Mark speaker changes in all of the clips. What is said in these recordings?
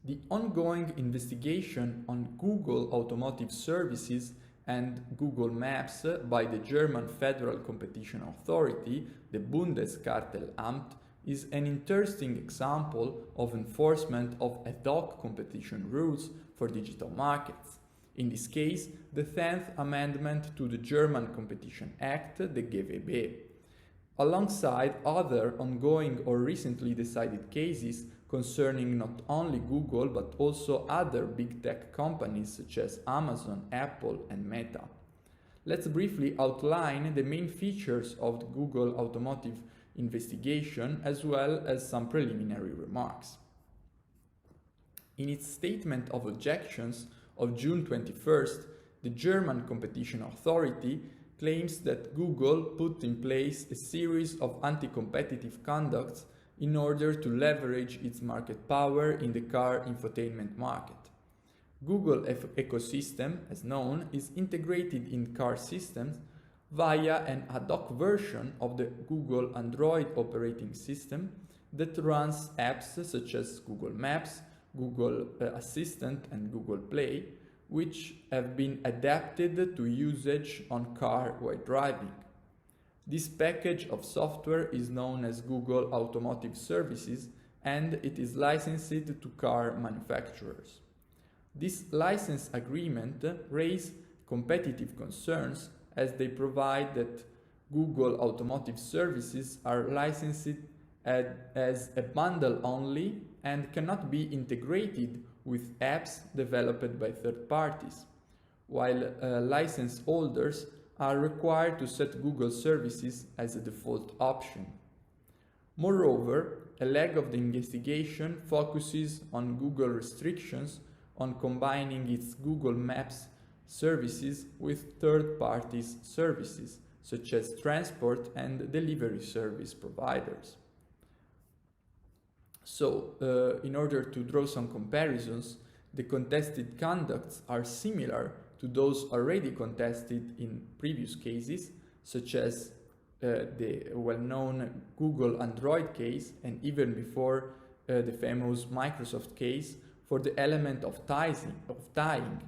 Speaker 1: The ongoing investigation on Google Automotive Services and Google Maps by the German Federal Competition Authority, the Bundeskartellamt, is an interesting example of enforcement of ad hoc competition rules for digital markets. In this case, the 10th Amendment to the German Competition Act, the GVB. Alongside other ongoing or recently decided cases concerning not only Google but also other big tech companies such as Amazon, Apple, and Meta. Let's briefly outline the main features of the Google Automotive investigation as well as some preliminary remarks. In its statement of objections of June 21st, the German Competition Authority claims that Google put in place a series of anti-competitive conducts in order to leverage its market power in the car infotainment market. Google ecosystem, as known, is integrated in car systems via an ad hoc version of the Google Android operating system that runs apps such as Google Maps, Google Assistant, and Google Play, which have been adapted to usage on car while driving. This package of software is known as Google Automotive Services and it is licensed to car manufacturers. This license agreement raises competitive concerns as they provide that Google Automotive Services are licensed as a bundle only and cannot be integrated with apps developed by third parties, while license holders are required to set Google services as a default option. Moreover, a leg of the investigation focuses on Google restrictions on combining its Google Maps services with third parties' services, such as transport and delivery service providers. So, in order to draw some comparisons, the contested conducts are similar to those already contested in previous cases, such as the well-known Google Android case and even before the famous Microsoft case for the element of tying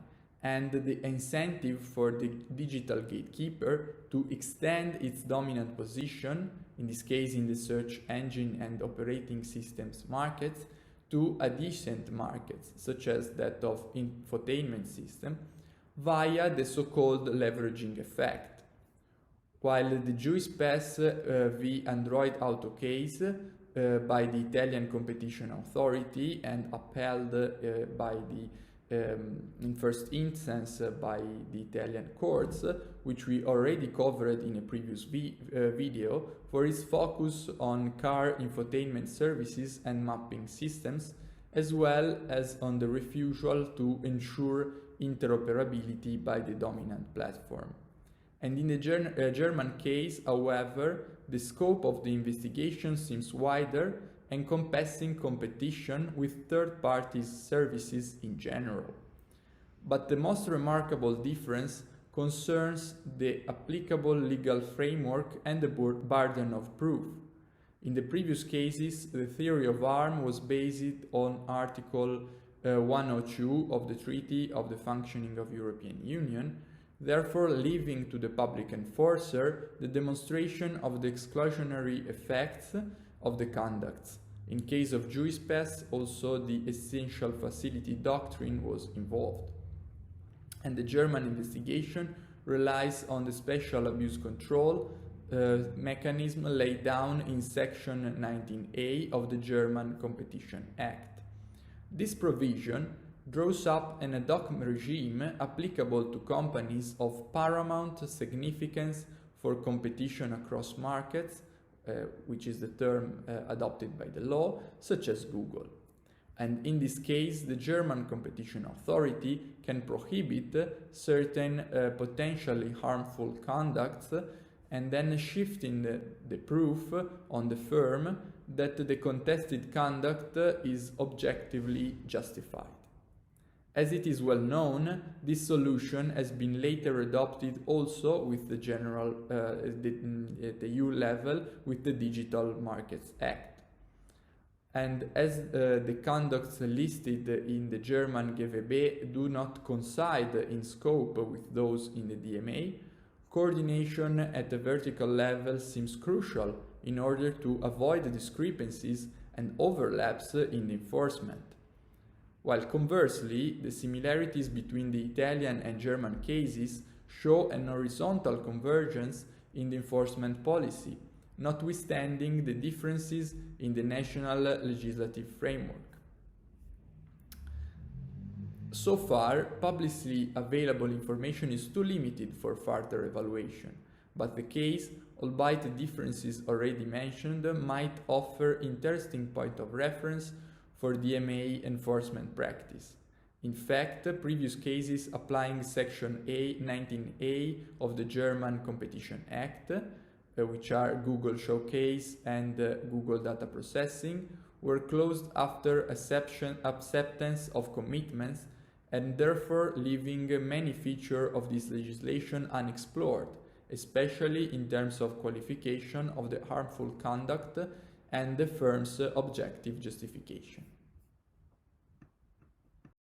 Speaker 1: and the incentive for the digital gatekeeper to extend its dominant position, in this case in the search engine and operating systems markets, to adjacent markets, such as that of infotainment system, via the so-called leveraging effect. While the Juicepass v Android Auto case by the Italian Competition Authority and upheld by the in first instance by the Italian courts, which we already covered in a previous video, for its focus on car infotainment services and mapping systems, as well as on the refusal to ensure interoperability by the dominant platform. And in the German case, however, the scope of the investigation seems wider, encompassing competition with third parties' services in general. But the most remarkable difference concerns the applicable legal framework and the burden of proof. In the previous cases, the theory of harm was based on Article 102 of the Treaty of the Functioning of the European Union, therefore leaving to the public enforcer the demonstration of the exclusionary effects of the conducts. In case of Juicepass, also the essential facility doctrine was involved. And the German investigation relies on the special abuse control mechanism laid down in Section 19A of the German Competition Act. This provision draws up an ad hoc regime applicable to companies of paramount significance for competition across markets, which is the term adopted by the law, such as Google. And in this case, the German Competition Authority can prohibit certain potentially harmful conducts and then shifting the proof on the firm that the contested conduct is objectively justified. As it is well known, this solution has been later adopted also with the general, the EU level with the Digital Markets Act. And as the conducts listed in the German GVB do not coincide in scope with those in the DMA, coordination at the vertical level seems crucial in order to avoid discrepancies and overlaps in the enforcement. While conversely, the similarities between the Italian and German cases show an horizontal convergence in the enforcement policy, notwithstanding the differences in the national legislative framework. So far, publicly available information is too limited for further evaluation, but the case, albeit the differences already mentioned, might offer interesting point of reference for DMA enforcement practice. In fact, previous cases applying Section 19A of the German Competition Act, which are Google Showcase and Google Data Processing, were closed after acceptance of commitments and therefore leaving many features of this legislation unexplored, especially in terms of qualification of the harmful conduct and the firm's objective justification.